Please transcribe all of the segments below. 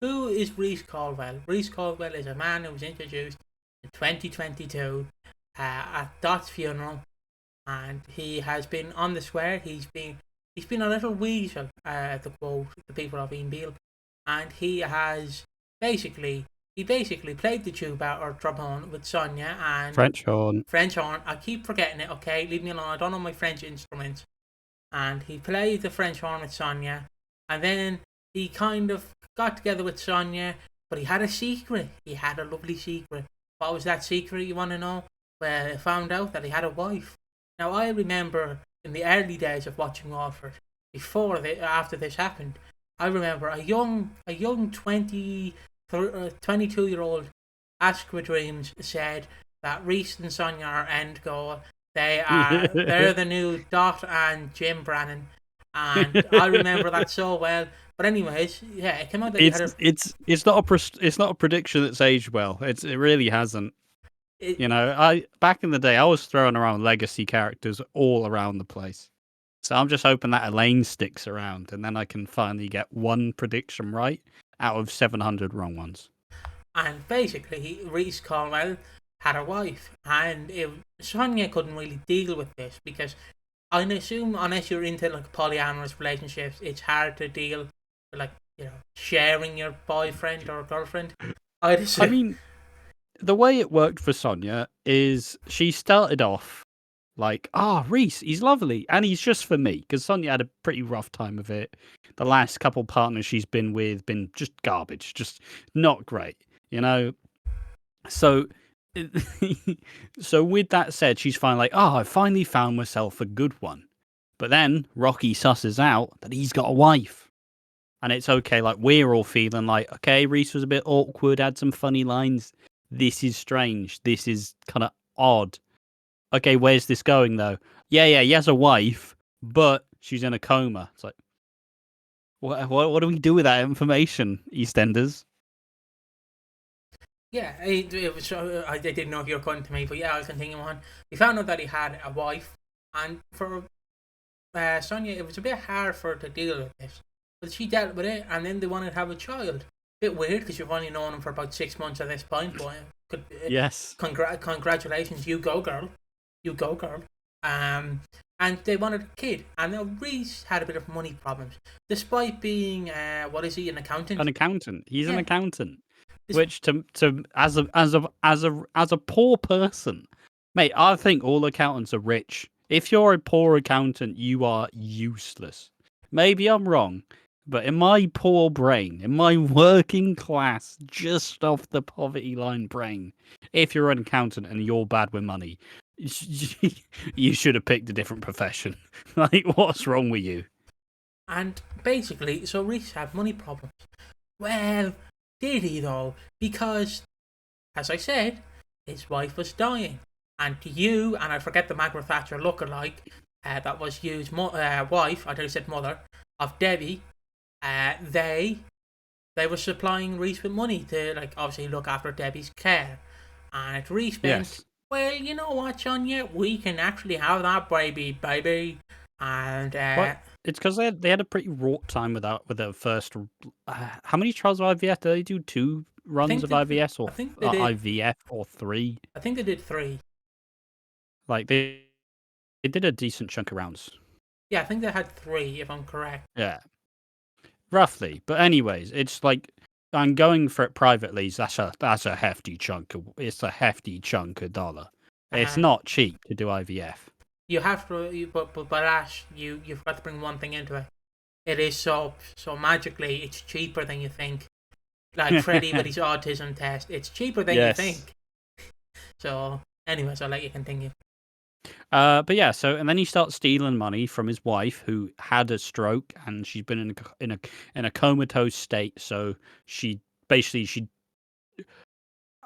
who is Reese Caldwell? Reese Caldwell is a man who was introduced in 2022 at Dot's funeral, and he has been on the square. He's been a little weasel, to quote the people of Beale, and he basically played the tuba or trombone with Sonia and French horn. French horn. I keep forgetting it. Okay, leave me alone. I don't know my French instruments. And he played the French horn with Sonia, and then he kind of got together with Sonia, but he had a secret. He had a lovely secret. What was that secret, you want to know? Well, I found out that he had a wife. Now, I remember in the early days of watching Walford, after this happened, I remember a young 22-year-old AquaDreams said that Reese and Sonia are end goal. They're the new Dot and Jim Brannan, and I remember that so well. But anyways, yeah, it came out that it's not a prediction that's aged well. It really hasn't. Back in the day, I was throwing around legacy characters all around the place. So I'm just hoping that Elaine sticks around, and then I can finally get one prediction right out of 700 wrong ones. And basically, Reese Caldwell had a wife, and Sonia couldn't really deal with this because I assume unless you're into like polyamorous relationships, it's hard to deal with sharing your boyfriend or girlfriend. I mean, the way it worked for Sonia is she started off like, Reese, he's lovely, and he's just for me, because Sonia had a pretty rough time of it. The last couple partners she's been with been just garbage, just not great, So, so with that said, she's finally like, I finally found myself a good one. But then Rocky susses out that he's got a wife. And it's okay, like, we're all feeling like, okay, Reese was a bit awkward, had some funny lines. This is strange. This is kind of odd. Okay, where's this going, though? Yeah, he has a wife, but she's in a coma. It's like, what do we do with that information, EastEnders? Yeah, it was. I didn't know if you were coming to me, but yeah, I'll continue on. We found out that he had a wife, and for Sonia, it was a bit hard for her to deal with this. But she dealt with it, and then they wanted to have a child. Bit weird because you've only known him for about 6 months at this point. But yes, congratulations, you go, girl. And they wanted a kid, and now Reese had a bit of money problems, despite being what is he, an accountant? An accountant. He's an accountant. Which to as a poor person, mate, I think all accountants are rich. If you're a poor accountant, you are useless. Maybe I'm wrong, but in my poor brain, in my working class, just off the poverty line brain, if you're an accountant and you're bad with money, you should have picked a different profession. Like, what's wrong with you? And basically, so Reese had money problems. Well, did he though? Because, as I said, his wife was dying. And you, and I forget the Margaret Thatcher lookalike, that was Hugh's wife, I said mother, of Debbie, they were supplying Reese with money to, obviously look after Debbie's care. And Reese went, well, you know what, Sonia, we can actually have that baby. And it's because they had a pretty wrought time with their first. How many trials of IVF did they do? 2 runs of IVF, or IVF, or 3? I think they did 3. Like they did a decent chunk of rounds. Yeah, I think they had 3, if I'm correct. Yeah, roughly. But anyways, it's like I'm going for it privately. That's a hefty chunk. It's a hefty chunk of dollar. It's not cheap to do IVF. You have to, but Ash, you've got to bring one thing into it. It is so magically, it's cheaper than you think. Like Freddie with his autism test, it's cheaper than you think. So, anyways, I'll let you continue. But yeah, and then he starts stealing money from his wife, who had a stroke, and she's been in a comatose state. So she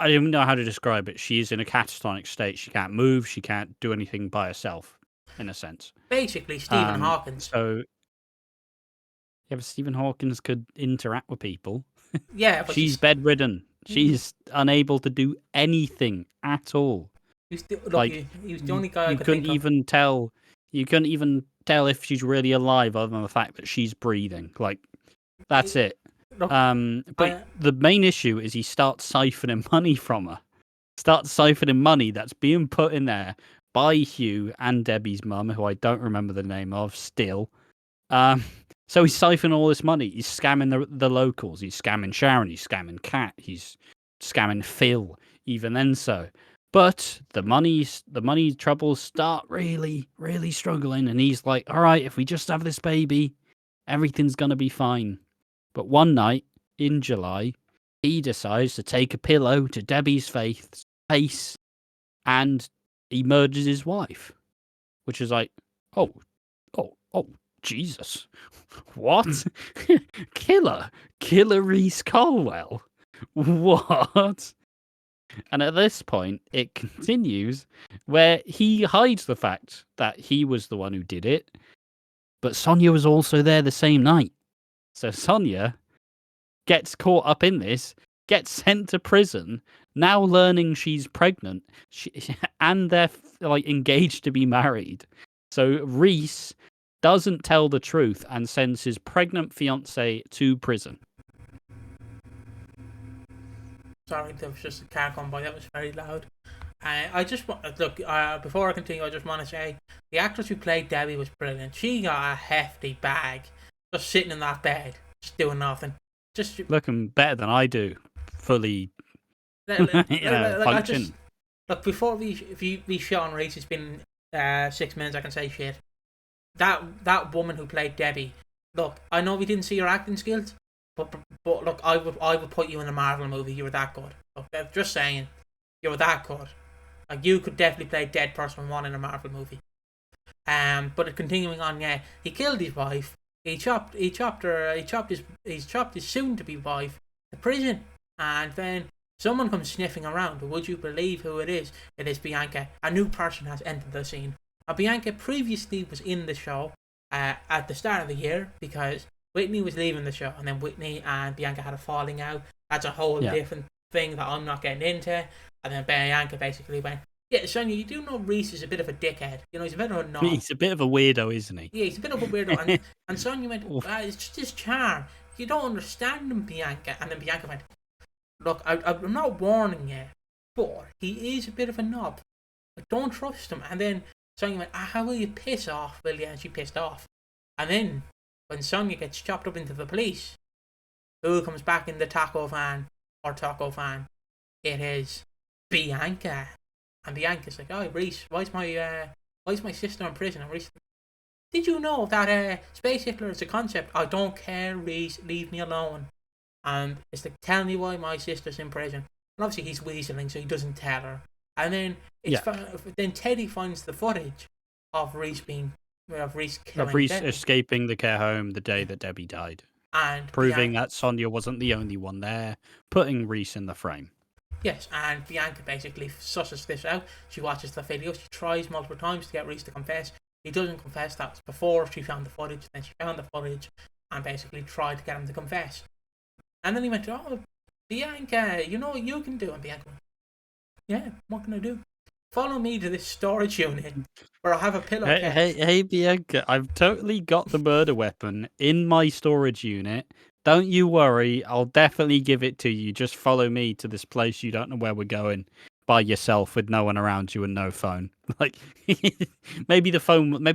I don't know how to describe it. She's in a catatonic state. She can't move. She can't do anything by herself, in a sense. Basically, Stephen Hawkins. So, yeah, but Stephen Hawkins could interact with people. Yeah, but she's bedridden. She's unable to do anything at all. He was the only guy. You couldn't even tell. You couldn't even tell if she's really alive, other than the fact that she's breathing. Like, that's it. Look, But the main issue is he starts siphoning money from her. Starts siphoning money that's being put in there by Hugh and Debbie's mum, who I don't remember the name of still. So he's siphoning all this money. He's scamming the locals. He's scamming Sharon. He's scamming Kat. He's scamming Phil. Even then, so. But the money troubles start really, really struggling, and he's like, "All right, if we just have this baby, everything's gonna be fine." But one night in July, he decides to take a pillow to Debbie's face, and he murders his wife, which is like, oh, Jesus, what? Killer Reese Colwell, what? And at this point, it continues where he hides the fact that he was the one who did it, but Sonia was also there the same night. So Sonia gets caught up in this, gets sent to prison, now learning she's pregnant, and they're like engaged to be married. So Reese doesn't tell the truth and sends his pregnant fiancée to prison. Sorry, there was just a car going by. That was very loud. I just want look. Before I continue, I just want to say the actress who played Debbie was brilliant. She got a hefty bag, just sitting in that bed, just doing nothing, just looking better than I do. Fully, function. Look, before we shot on Reese, it's been 6 minutes. I can say shit. That woman who played Debbie. Look, I know we didn't see her acting skills. But look, I would put you in a Marvel movie. You were that good. Look, just saying, you were that good. Like you could definitely play Dead Person 1 in a Marvel movie. But continuing on, yeah, he killed his wife. He chopped his soon-to-be wife to prison, and then someone comes sniffing around. Would you believe who it is? It is Bianca. A new person has entered the scene. Bianca previously was in the show at the start of the year because Whitney was leaving the show, and then Whitney and Bianca had a falling out. That's a whole different thing that I'm not getting into. And then Bianca basically went, "Yeah, Sonia, you do know Reese is a bit of a dickhead. You know, he's a bit of a knob. He's a bit of a weirdo, isn't he?" Yeah, he's a bit of a weirdo. And Sonia went, "It's just his charm. You don't understand him, Bianca." And then Bianca went, "Look, I'm not warning you, but he is a bit of a knob. But don't trust him." And then Sonia went, "How will you piss off, will you?" And she pissed off. And then when Sonia gets chopped up into the police, who comes back in the taco van? It is Bianca. And Bianca's like, "Oh, Reese, why is my sister in prison?" And Reese, "Did you know that Space Hitler is a concept?" "I don't care, Reese, leave me alone." And it's like, "Tell me why my sister's in prison." And obviously he's weaseling, so he doesn't tell her. And then then Teddy finds the footage of Reese killing Reese Debbie. escaping the care home the day that Debbie died. And proving that Sonia wasn't the only one there, putting Reese in the frame. Yes, and Bianca basically susses this out. She watches the video. She tries multiple times to get Reese to confess. He doesn't confess. That was before she found the footage. Then she found the footage and basically tried to get him to confess. And then he went, "Oh, Bianca, you know what you can do?" And Bianca went, "Yeah, what can I do? Follow me to this storage unit where I have a pillowcase." Hey, Bianca, I've totally got the murder weapon in my storage unit. Don't you worry, I'll definitely give it to you. Just follow me to this place you don't know where we're going by yourself with no one around you and no phone. Like, maybe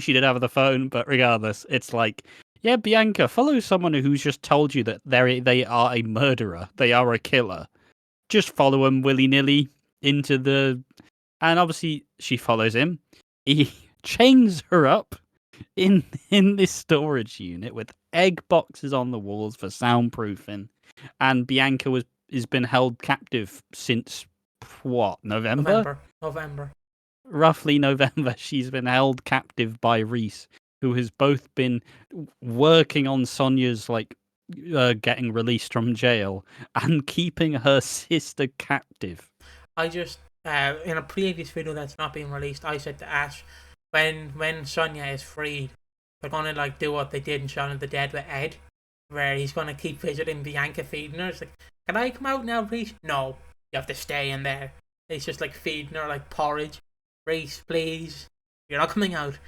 she did have the phone, but regardless, it's like, yeah, Bianca, follow someone who's just told you that they are a murderer. They are a killer. Just follow them willy-nilly into the... And obviously, she follows him. He chains her up in this storage unit with egg boxes on the walls for soundproofing. And Bianca has been held captive since, what, November? Roughly November. She's been held captive by Reese, who has both been working on Sonia's, getting released from jail and keeping her sister captive. I just... in a previous video that's not being released, I said to Ash, when Sonia is freed, they're gonna do what they did in Shaun of the Dead with Ed, where he's gonna keep visiting Bianca, feeding her. It's like, "Can I come out now, Reese?" "No, you have to stay in there." He's just feeding her porridge. "Reese, please, you're not coming out."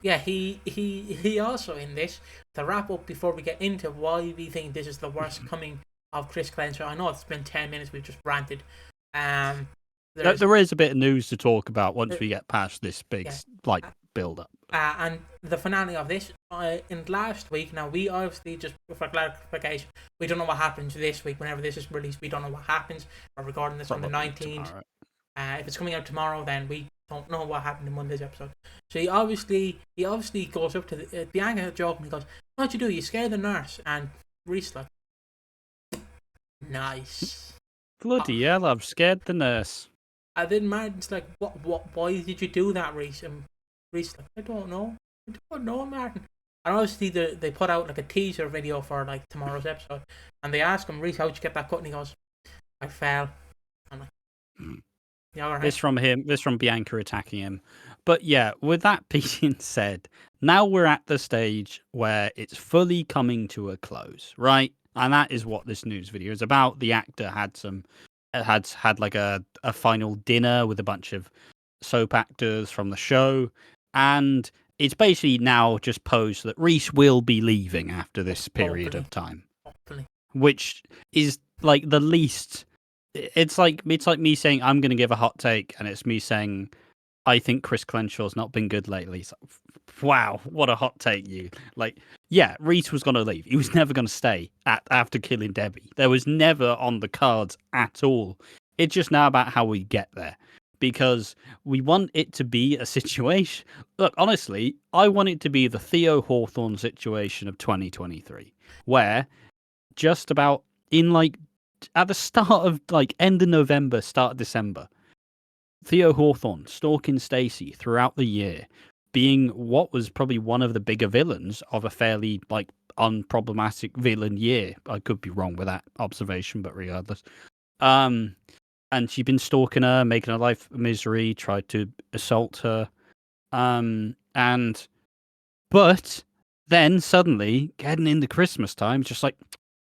yeah, he also in this, to wrap up before we get into why we think this is the worst coming of Chris Clencher. I know it's been 10 minutes, we've just ranted. There is a bit of news to talk about once we get past this big yeah. build up. And the finale of this, in last week, now we obviously, just for clarification, we don't know what happens this week. Whenever this is released, we don't know what happens. We're recording this Probably on the 19th. Tomorrow. If it's coming out tomorrow, then we don't know what happened in Monday's episode. So he obviously goes up to Bianca joke and he goes, "What'd you do? You scared the nurse?" And Reese like, "Nice." Bloody hell! I've scared the nurse. And then Martin's like, "What? Why did you do that, Reese?" And Reese like, "I don't know, Martin." And obviously they put out like a teaser video for like tomorrow's episode, and they ask him, "Reese, how'd you get that cut?" And he goes, "I fell." I'm like, "Yeah, all right." This from Bianca attacking him. But yeah, with that being said, now we're at the stage where it's fully coming to a close, right? And that is what this news video is about. The actor had like a final dinner with a bunch of soap actors from the show, and it's basically now just posed that Reese will be leaving after this period of time. Hopefully. Which is like the least. It's like me saying I'm going to give a hot take, and it's me saying I think Chris Clenshaw's not been good lately. So, wow, what a hot take, you. Like, yeah, Reese was going to leave. He was never going to stay after killing Debbie. There was never on the cards at all. It's just now about how we get there. Because we want it to be a situation. Look, honestly, I want it to be the Theo Hawthorne situation of 2023, where just about in like at the start of like end of November, start of December, Theo Hawthorne stalking Stacey throughout the year, being what was probably one of the bigger villains of a fairly like unproblematic villain year. I could be wrong with that observation, but regardless. And she'd been stalking her, making her life a misery, tried to assault her. But then suddenly, getting into Christmas time, it's just like,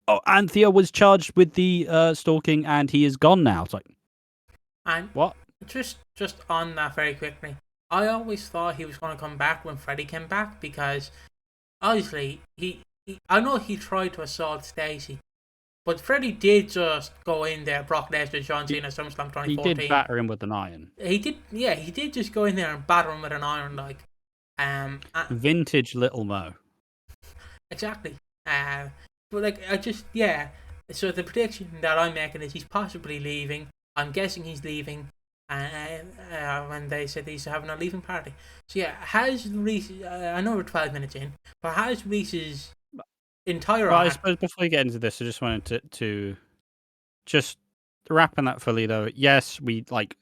oh, and Theo was charged with the stalking and he is gone now. It's like, and what? Just on that very quickly, I always thought he was going to come back when Freddie came back, because obviously I know he tried to assault Stacey, but Freddie did just go in there, Brock Lesnar, John Cena, SummerSlam 2014. He did batter him with an iron. He did just go in there and batter him with an iron, like. Vintage Little Mo. Exactly. But like, so the prediction that I'm making is he's possibly leaving. I'm guessing he's leaving. When they said he's having a leaving party. So yeah, has Reese? I know we're 12 minutes in, but has Reese's entire? Well, I suppose before we get into this, I just wanted to just wrapping that fully though. Yes, we like.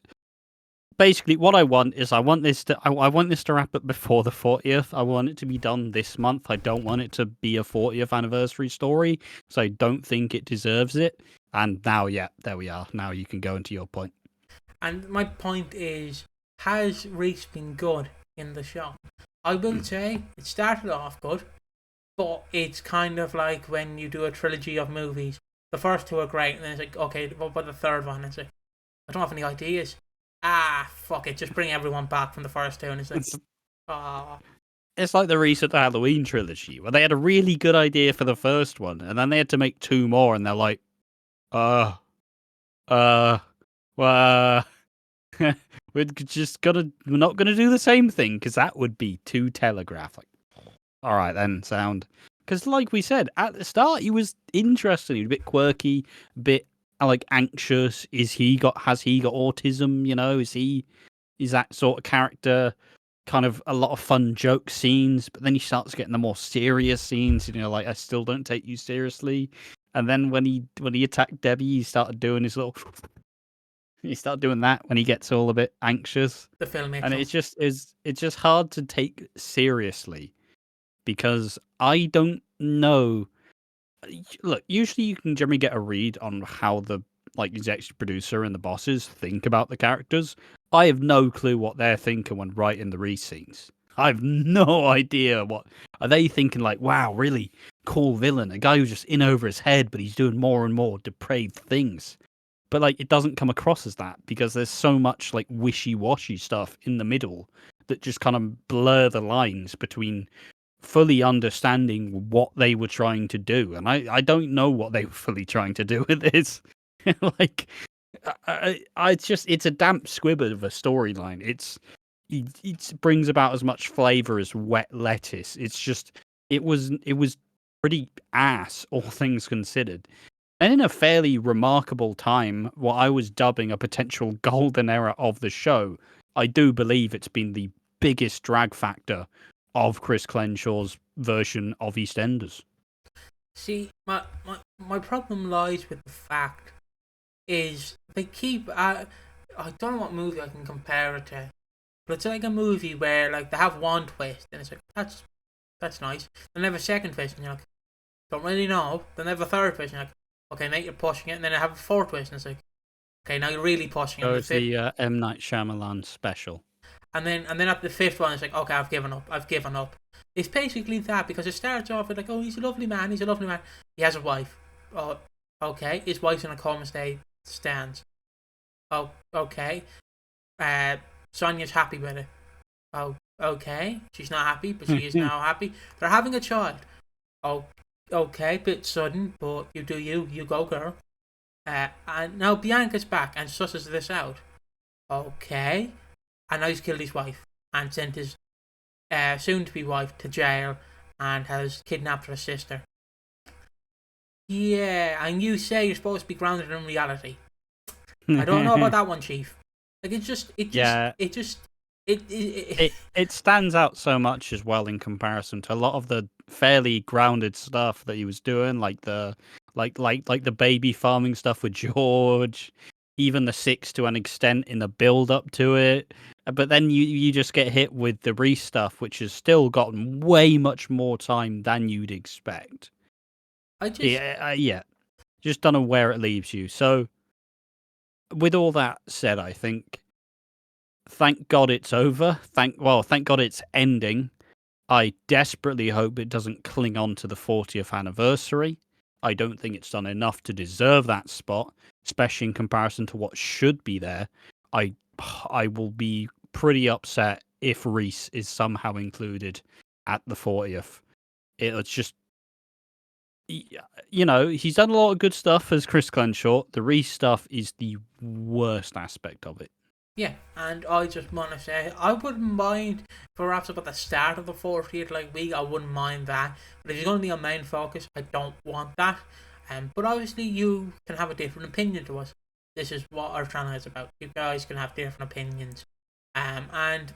Basically, what I want is I want this to wrap up before the 40th. I want it to be done this month. I don't want it to be a 40th anniversary story, so I don't think it deserves it. And now, yeah, there we are. Now you can go into your point. And my point is, has Reese been good in the show? I will say it started off good, but it's kind of like when you do a trilogy of movies. The first two are great, and then it's like, okay, what about the third one? And it's like, I don't have any ideas. Fuck it, just bring everyone back from the first two, and it's like, It's like the recent Halloween trilogy, where they had a really good idea for the first one, and then they had to make two more, and they're like, we're not gonna do the same thing, because that would be too telegraphed. Like, all right then, sound. Because like we said, at the start, he was interesting, he was a bit quirky, a bit like anxious. Has he got autism? You know, is that sort of character? Kind of a lot of fun joke scenes, but then he starts getting the more serious scenes. You know, like I still don't take you seriously. And then when he attacked Debbie, he started doing his little. He started doing that when he gets all a bit anxious. The filmmaker. And it's just hard to take seriously, because I don't know. Look, usually you can generally get a read on how the executive producer and the bosses think about the characters. I have no clue what they're thinking when writing the Reese scenes. I have no idea what are they thinking. Like, wow, really cool villain, a guy who's just in over his head, but he's doing more and more depraved things. But like, it doesn't come across as that because there's so much like wishy-washy stuff in the middle that just kind of blur the lines between fully understanding what they were trying to do. And I don't know what they were fully trying to do with this. Like, it's a damp squib of a storyline. It brings about as much flavor as wet lettuce. It was pretty ass, all things considered. And in a fairly remarkable time, what I was dubbing a potential golden era of the show, I do believe it's been the biggest drag factor of Chris Clenshaw's version of EastEnders. See, my problem lies with the fact is they keep... I don't know what movie I can compare it to, but it's like a movie where like they have one twist, and it's like, that's nice. Then they have a second twist, and you're like, don't really know. Then they have a third twist, and you're like, okay, mate, you're pushing it. And then they have a fourth twist, and it's like, okay, now you're really pushing it. So it's the M. Night Shyamalan special. And then at the fifth one, it's like, okay, I've given up. It's basically that, because it starts off with like, oh, he's a lovely man. He has a wife. Oh, okay. His wife's in a coma state, stands. Oh, okay. Sonia's happy with it. Oh, okay. She's not happy, but she is now happy. They're having a child. Oh, okay. Bit sudden, but you do you. You go, girl. And now Bianca's back and susses this out. Okay. And now he's killed his wife and sent his soon-to-be wife to jail and has kidnapped her sister. Yeah, and you say you're supposed to be grounded in reality. I don't know about that one, Chief. Like, it stands out so much as well in comparison to a lot of the fairly grounded stuff that he was doing, like the baby farming stuff with George, even the Six to an extent in the build up to it. But then you just get hit with the Reese stuff, which has still gotten way much more time than you'd expect. Just don't know where it leaves you. So, with all that said, I think, thank God it's over. Thank God it's ending. I desperately hope it doesn't cling on to the 40th anniversary. I don't think it's done enough to deserve that spot, especially in comparison to what should be there. I will be pretty upset if Reese is somehow included at the 40th. It's just, he's done a lot of good stuff as Chris Clenshaw. The Reese stuff is the worst aspect of it. Yeah, and I just want to say, I wouldn't mind perhaps about the start of the 40th week. I wouldn't mind that. But if you're going to be a main focus, I don't want that. But obviously, you can have a different opinion to us. This is what our channel is about. You guys can have different opinions. And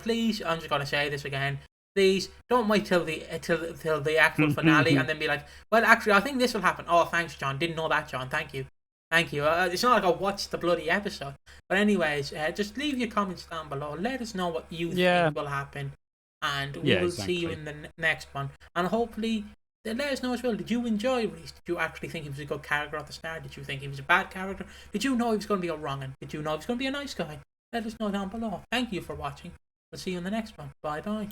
please, I'm just going to say this again. Please don't wait till the actual finale and then be like, well, actually, I think this will happen. Oh, thanks, John. Didn't know that, John. Thank you. It's not like I watched the bloody episode. But anyways, just leave your comments down below. Let us know what you think will happen. And we will see you in the next one. And hopefully, let us know as well. Did you enjoy Reese? Did you actually think he was a good character at the start? Did you think he was a bad character? Did you know he was going to be a wrong'un? Did you know he was going to be a nice guy? Let us know down below. Thank you for watching. We'll see you in the next one. Bye-bye.